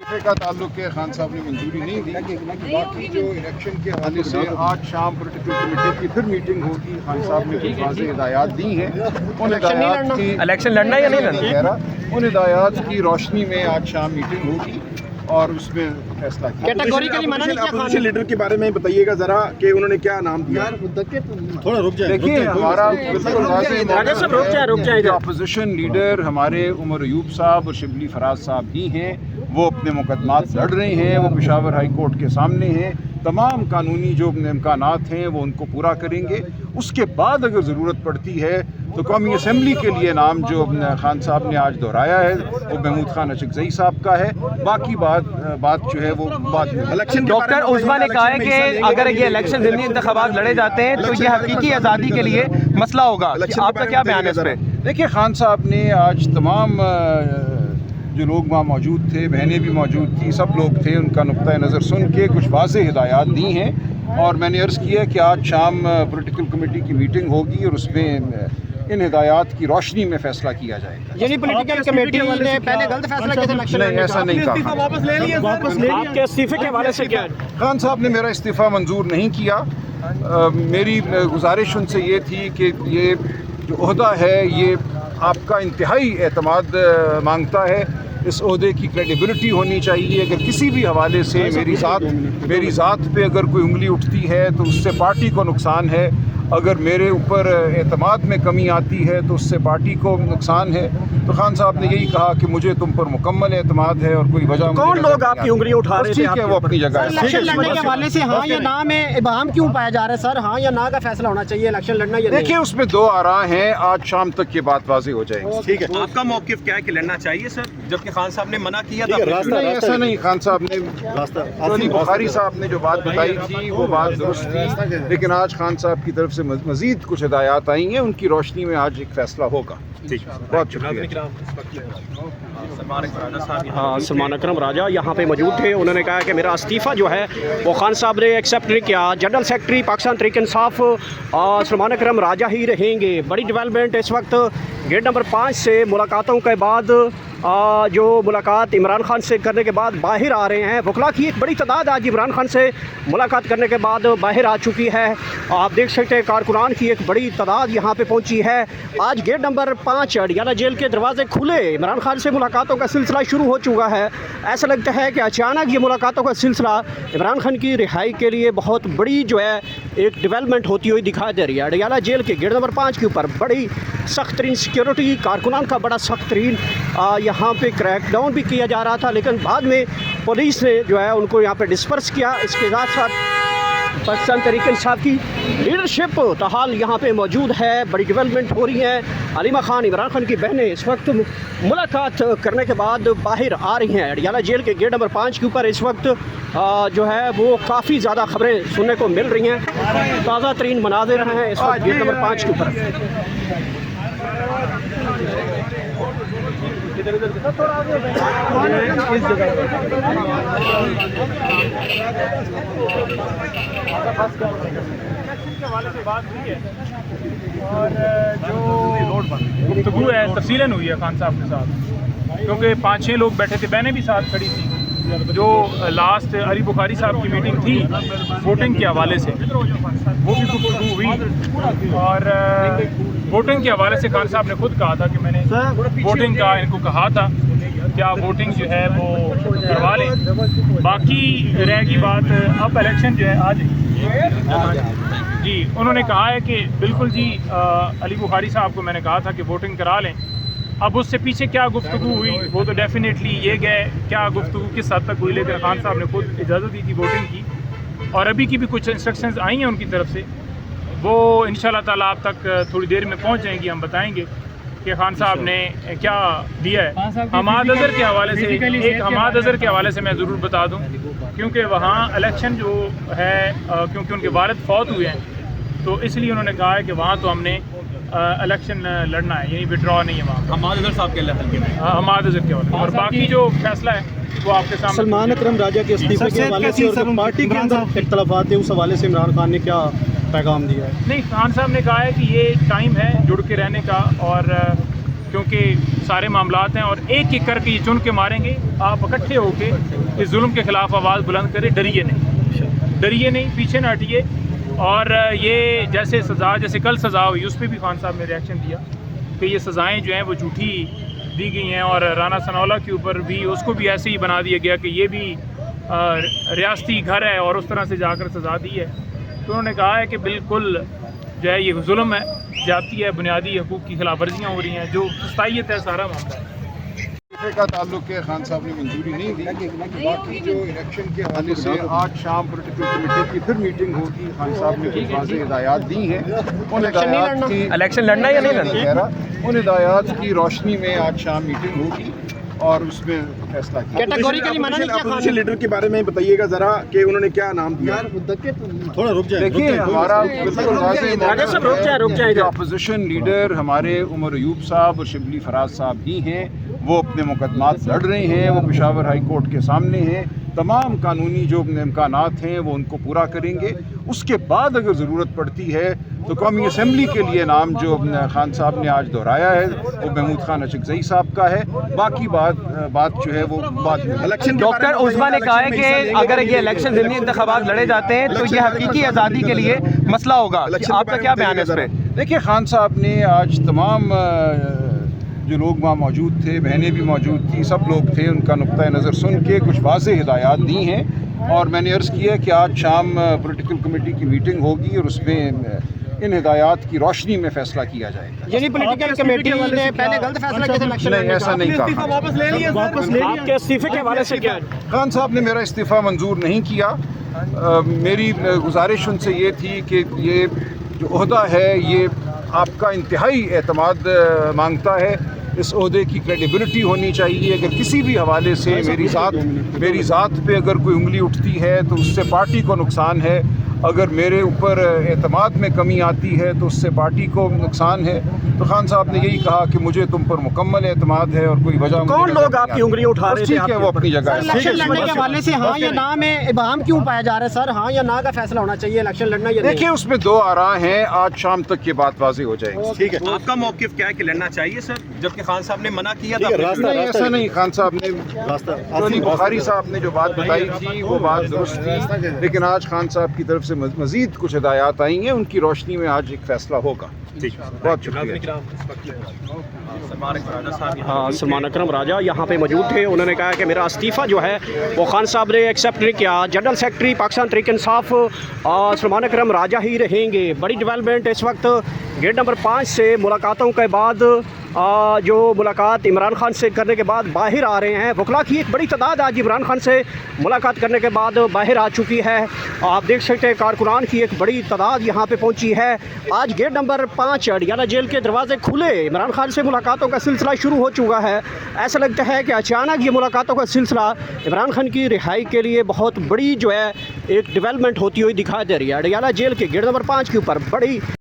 इस्तीफे का ताल्लुक है, खान साहब ने मंजूरी नहीं दी। बाकी जो इलेक्शन के हवाले से आज शाम पॉलिटिकल कमेटी की फिर मीटिंग होगी। खान साहब ने कुछ वाज़ेह हिदायत दी हैं, उन हिदायत की इलेक्शन लड़ना या नहीं लड़ना, उन हिदायत की रोशनी में आज शाम मीटिंग होगी और उसमें फैसला किया। कैटेगोरिकली मना नहीं किया। अपोजिशन लीडर के बारे में बताइएगा जरा कि उन्होंने क्या नाम दिया। थोड़ा रुक जाए। देखिए हमारा बिल्कुल रुक जाए। अपोजिशन लीडर हमारे उमर अयूब साहब और शिबली फराज साहब ही हैं। वो अपने मुकदमात लड़ रहे हैं, वो पेशावर हाई कोर्ट के सामने हैं। तमाम कानूनी जो इम्कानात हैं वो उनको पूरा करेंगे। उसके बाद अगर ज़रूरत पड़ती है तो कौमी असम्बली के लिए नाम जो खान साहब ने आज दोहराया है वो महमूद खान अशरफी साहब का है। बाकी बात जो है वो बाद में। इलेक्शन डॉक्टर उस्मा ने कहा है कि अगर ये इलेक्शन ज़िमनी इंतखाबात लड़े जाते हैं तो ये हकीकी आज़ादी के लिए मसला होगा। आपका क्या बयान है इस पर? देखिए खान साहब ने आज तमाम जो लोग वहाँ मौजूद थे, बहनें भी मौजूद थी, सब लोग थे, उनका नुक्ता नज़र सुन के कुछ वाज़ेह हिदायत दी हैं और मैंने अर्ज़ किया कि आज शाम पॉलिटिकल कमेटी की मीटिंग होगी और उसमें इन हिदायत की रोशनी में फैसला किया जाएगा। यानी पॉलिटिकल कमेटी ने पहले गलत फैसला किया था इलेक्शन नहीं, ऐसा नहीं कहा। वापस ले लिया। आपके इस्तीफे के हवाले से क्या है? खान साहब ने मेरा इस्तीफ़ा मंजूर नहीं किया। मेरी गुजारिश उनसे ये थी कि ये जो ओहदा है ये आपका इंतहाई एतमाद मांगता है। इस ओहदे की क्रेडिबिलिटी होनी चाहिए। अगर किसी भी हवाले से मेरी ज़ात पे अगर कोई उंगली उठती है तो उससे पार्टी को नुकसान है। अगर मेरे ऊपर एतमाद में कमी आती है तो उससे पार्टी को नुकसान है। तो खान साहब ने यही कहा कि मुझे तुम पर मुकम्मल एतमाद है और कोई वजह कौन लोग आपकी उंगली उठा रहे थे? ठीक है, वो अपनी जगह है। इलेक्शन लड़ने के हवाले से हाँ या ना में इबाहम क्यों पाया जा रहा है सर? हाँ या ना का फैसला होना चाहिए, इलेक्शन लड़ना या नहीं? देखिए उसमें दो आरा हैं, आज शाम तक ये बात वाज़ेह हो जाएगी। ठीक है, आपका मौक़िफ़ क्या है कि लड़ना चाहिए सर, जबकि खान साहब ने मना किया था? नहीं, ऐसा नहीं। खान साहब ने बुखारी साहब ने जो बात बताई थी वो बात दुरुस्त थी, लेकिन आज खान साहब की तरफ से मज़ीद कुछ हिदायत आई हैं, उनकी रोशनी में आज एक फैसला होगा। बहुत शुक्रिया। हाँ, सलमान अकरम राजा यहाँ पे मौजूद थे। उन्होंने कहा कि मेरा इस्तीफ़ा जो है वो खान साहब ने एक्सेप्ट नहीं किया। जनरल सेक्रेटरी पाकिस्तान तहरीक इंसाफ सलमान अकरम राजा ही रहेंगे। बड़ी डेवलपमेंट इस वक्त गेट नंबर 5 से मुलाकातों के बाद जो मुलाकात इमरान खान से करने के बाद बाहर आ रहे हैं। वकला की एक बड़ी तादाद आज इमरान खान से मुलाकात करने के बाद बाहर आ चुकी है। आप देख सकते हैं कारकुनान की एक बड़ी तादाद यहाँ पे पहुँची है। आज गेट नंबर 5 अडियाला जेल के दरवाजे खुले, इमरान खान से मुलाकातों का सिलसिला शुरू हो चुका है। ऐसा लगता है कि अचानक ये मुलाकातों का सिलसिला इमरान खान की रिहाई के लिए बहुत बड़ी जो है एक डेवलपमेंट होती हुई दिखाई दे रही है। अडियाला जेल के गेट नंबर 5 के ऊपर बड़ी सख्त तरीन सिक्योरिटी, कारकुनान का बड़ा सख्त तरीन यहाँ पे क्रैकडाउन भी किया जा रहा था, लेकिन बाद में पुलिस ने जो है उनको यहाँ पे डिस्पर्स किया। इसके साथ साथ पाकिस्तान तहरीक इंसाफ की लीडरशिप ताहाल यहाँ पे मौजूद है। बड़ी डेवलपमेंट हो रही है। अलीमा खान, इमरान खान की बहनें इस वक्त मुलाकात करने के बाद बाहर आ रही हैं। अडियाला जेल के गेट नंबर 5 के ऊपर इस वक्त जो है वो काफ़ी ज़्यादा खबरें सुनने को मिल रही हैं। ताज़ा तरीन मनाज़िर हैं इस वक्त गेट नंबर 5 के ऊपर। इस जगह के हवाले से बात हुई है और जो गुफ्तगू है तफसीलन हुई है खान साहब के साथ, क्योंकि 5-6 लोग बैठे थे, बहनें भी साथ खड़ी थी। जो लास्ट अली बुखारी साहब की मीटिंग थी वोटिंग के हवाले से, वो भी गुफ्तगू हुई और वोटिंग के हवाले से खान साहब ने खुद कहा था कि मैंने वोटिंग का इनको कहा था कि आप वोटिंग जो है वो करवा लें। बाकी रहेगी बात अब इलेक्शन जो है आज जी, उन्होंने कहा है कि बिल्कुल जी अली बुखारी साहब को मैंने कहा था कि वोटिंग करा लें। अब उससे पीछे क्या गुफ्तगू हुई वो तो डेफिनेटली ये गए क्या गुफ्तगू किस हद तक हुई, लेकिन खान साहब ने खुद इजाज़त दी थी वोटिंग की और अभी की भी कुछ इंस्ट्रक्शंस आई हैं उनकी तरफ से, वो इंशाल्लाह ताला आप तक थोड़ी देर में पहुंच जाएंगी। हम बताएंगे कि खान साहब ने क्या दिया है। हमाद अज़हर के हवाले से हमाद अज़हर के हवाले से मैं ज़रूर बता दूं, क्योंकि वहाँ इलेक्शन जो है क्योंकि उनके वालिद फौत हुए हैं तो इसलिए उन्होंने कहा है कि वहाँ तो हमने इलेक्शन लड़ना है, यही विड्रॉ नहीं है वहाँ। हमाद अज़हर साहब के हल्के में हमाद अज़हर के हवाले और बाकी जो फैसला है वो आपके सामने। सलमान अकरम राजा के इस्तीफे के हवाले से और पार्टी के अंदर इख्तलाफात है, उस हवाले से इमरान खान ने क्या पैगाम दिया है? नहीं, खान साहब ने कहा है कि ये टाइम है जुड़ के रहने का और क्योंकि सारे मामलात हैं और एक एक करके ये चुन के मारेंगे। आप इकट्ठे होके इस जुल्म के ख़िलाफ़ आवाज़ बुलंद करें, डरिए नहीं, पीछे ना हटिए। और ये जैसे सज़ा, जैसे कल सज़ा हुई उस पर भी खान साहब ने रिएक्शन दिया कि ये सज़ाएँ जो हैं वो झूठी दी गई हैं, और राना सनाउल्लाह के ऊपर भी उसको भी ऐसे ही बना दिया गया कि ये भी रियासती घर है और उस तरह से जाकर सज़ा दी है। तो उन्होंने कहा है कि बिल्कुल जो है ये जुल्म है, ज़्यादती है, बुनियादी हकूक़ की खिलाफ वर्जियाँ हो रही हैं, जो सतायत है सारा मामला है। का ताल्लुक है, खान साहब ने मंजूरी नहीं दी। बाकी जो इलेक्शन के हवाले से आज शाम पोलिटिकल कमेटी की फिर मीटिंग होगी। खान साहब ने कुछ वाज़ेह हिदायत दी हैं, उन हिदायत की इलेक्शन लड़ना या नहीं लड़ना, उन हिदायत की रोशनी में आज शाम मीटिंग होगी और उसमें फैसला किया। कैटेगोरिकली मना नहीं किया। अपोजिशन लीडर के बारे में बताइएगा जरा कि उन्होंने क्या नाम दिया। थोड़ा रुक जाए। देखिए, हमारा बिल्कुल वाज़ेह अपोजिशन लीडर हमारे उमर अयूब साहब और शिबली फराज साहब ही हैं। वो अपने मुकदमात लड़ रहे हैं, वो पेशावर हाई कोर्ट के सामने हैं। तमाम कानूनी जो इम्कानात हैं वो उनको पूरा करेंगे। उसके बाद अगर ज़रूरत पड़ती है तो कौमी असम्बली के लिए नाम जो खान साहब ने आज दोहराया है वो महमूद खान अशकज़ई साहब का है। बाकी बात जो है वो बाद में। इलेक्शन डॉक्टर उस्मा ने कहा है कि अगर ये इलेक्शन ज़िमनी इंतखाबात लड़े जाते हैं तो ये हकीकी आज़ादी के लिए मसला होगा। आपका क्या बयान है इस पर? देखिए, खान साहब ने आज तमाम जो लोग वहाँ मौजूद थे, बहनें भी मौजूद थी, सब लोग थे, उनका नुक्ता नज़र सुन के कुछ वाज़ेह हिदायत दी हैं। और मैंने अर्ज़ किया कि आज शाम पोलिटिकल कमेटी की मीटिंग होगी और उसमें इन हिदायत की रोशनी में फ़ैसला किया जाएगा। यानी पॉलिटिकल कमेटी ने पहले गलत फैसला किया था इलेक्शन नहीं, ऐसा नहीं कहा। आपके इस्तीफे के हवाले से क्या है? खान साहब ने मेरा इस्तीफ़ा मंजूर नहीं किया। मेरी गुजारिश उनसे ये थी कि ये जो ओहदा है ये आपका इंतहाई एतमाद मांगता है। इस ओहदे की क्रेडिबिलिटी होनी चाहिए। अगर किसी भी हवाले से मेरी ज़ात पे अगर कोई उंगली उठती है तो उससे पार्टी को नुकसान है। अगर मेरे ऊपर एतमाद में कमी आती है तो उससे पार्टी को नुकसान है। तो खान साहब ने यही कहा कि मुझे तुम पर मुकम्मल एतमाद है और कोई वजह कौन लोग आपकी उंगली उठा रहे थे? ठीक है, वो अपनी जगह है। इलेक्शन लड़ने के हवाले से हाँ या ना में इबाहम क्यों पाया जा रहा है सर? हाँ या ना का फैसला होना चाहिए, इलेक्शन लड़ना या नहीं? देखिए, उसमें दो आरा हैं। आज शाम तक ये बात वाज़ेह हो जाएगी। ठीक है। आपका मौक़िफ़ क्या है कि लड़ना चाहिए सर, जबकि खान साहब ने मना किया था? नहीं, ऐसा नहीं। खान साहब ने टोनी बुखारी साहब ने जो बात बताई थी वो बात दुरुस्त थी, लेकिन आज खान साहब की तरफ से मज़ीद कुछ हिदायत आई हैं, उनकी रोशनी में आज एक फ़ैसला होगा। बहुत शुक्रिया। हाँ, सलमान अकरम राजा यहाँ पे मौजूद थे। उन्होंने कहा कि मेरा इस्तीफ़ा जो है वो खान साहब ने एक्सेप्ट नहीं किया। जनरल सेक्रेटरी पाकिस्तान तहरीक इंसाफ सलमान अकरम राजा ही रहेंगे। बड़ी डेवलपमेंट इस वक्त गेट नंबर 5 से मुलाकातों के बाद जो मुलाकात इमरान खान से करने के बाद बाहर आ रहे हैं। वकला की एक बड़ी तादाद आज इमरान खान से मुलाकात करने के बाद बाहर आ चुकी है। आप देख सकते हैं कारकुनान की एक बड़ी तादाद यहाँ पे पहुँची है। आज गेट नंबर 5 अडियाला जेल के दरवाजे खुले, इमरान खान से मुलाकातों का सिलसिला शुरू हो चुका है। ऐसा लगता है कि अचानक ये मुलाकातों का सिलसिला इमरान खान की रिहाई के लिए बहुत बड़ी जो है एक डेवलपमेंट होती हुई दिखाई दे रही है। अडियाला जेल के गेट नंबर 5 के ऊपर बड़ी